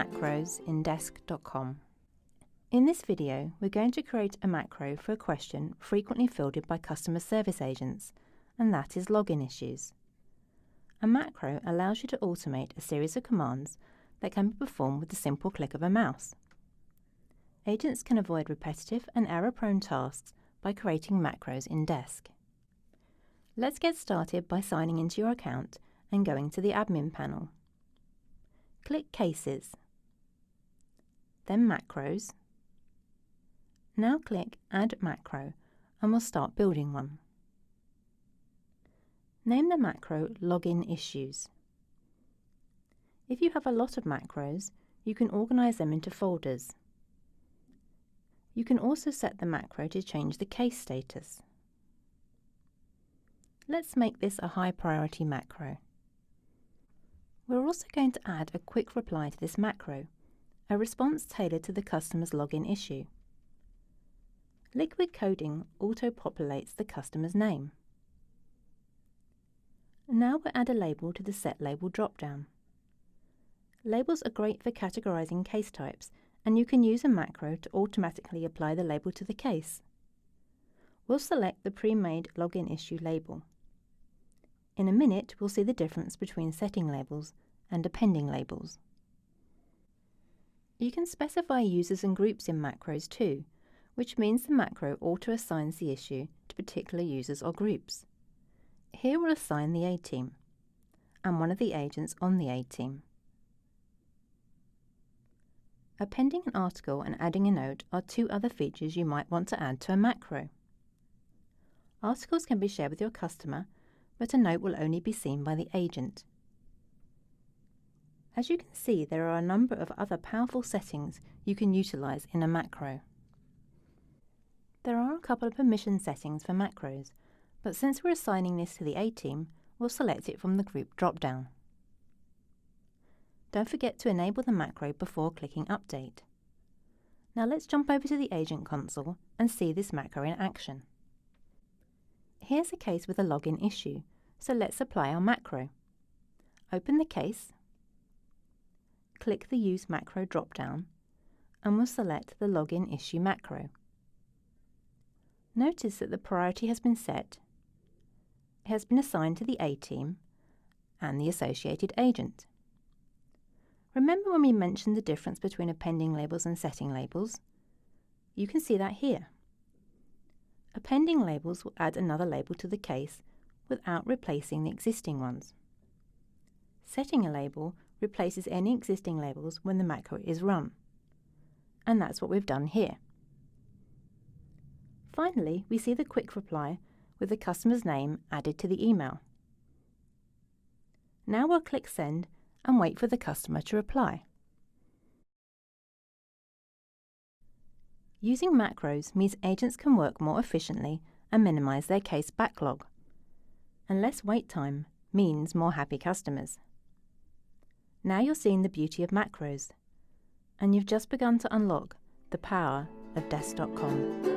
macros in Desk.com. In this video, we're going to create a macro for a question frequently fielded by customer service agents, and that is login issues. A macro allows you to automate a series of commands that can be performed with the simple click of a mouse. Agents can avoid repetitive and error-prone tasks by creating macros in Desk. Let's get started by signing into your account and going to the admin panel. Click Cases, then Macros. Now click Add Macro and we'll start building one. Name the macro Login Issues. If you have a lot of macros, you can organize them into folders. You can also set the macro to change the case status. Let's make this a high priority macro. We're also going to add a quick reply to this macro, a response tailored to the customer's login issue. Liquid coding auto-populates the customer's name. Now we'll add a label to the Set Label drop-down. Labels are great for categorizing case types, and you can use a macro to automatically apply the label to the case. We'll select the pre-made login issue label. In a minute, we'll see the difference between setting labels and appending labels. You can specify users and groups in macros too, which means the macro auto-assigns the issue to particular users or groups. Here we'll assign the A-team and one of the agents on the A-team. Appending an article and adding a note are two other features you might want to add to a macro. Articles can be shared with your customer, but a note will only be seen by the agent. As you can see, there are a number of other powerful settings you can utilize in a macro. There are a couple of permission settings for macros, but since we're assigning this to the A-team, we'll select it from the group drop-down. Don't forget to enable the macro before clicking Update. Now let's jump over to the Agent console and see this macro in action. Here's a case with a login issue, so let's apply our macro. Open the case, click the Use Macro drop-down, and we'll select the Login Issue macro. Notice that the priority has been set, it has been assigned to the A-team, and the associated agent. Remember when we mentioned the difference between appending labels and setting labels? You can see that here. Appending labels will add another label to the case without replacing the existing ones. Setting a label replaces any existing labels when the macro is run. And that's what we've done here. Finally, we see the quick reply with the customer's name added to the email. Now we'll click Send and wait for the customer to reply. Using macros means agents can work more efficiently and minimize their case backlog. And less wait time means more happy customers. Now you're seeing the beauty of macros, and you've just begun to unlock the power of Desk.com.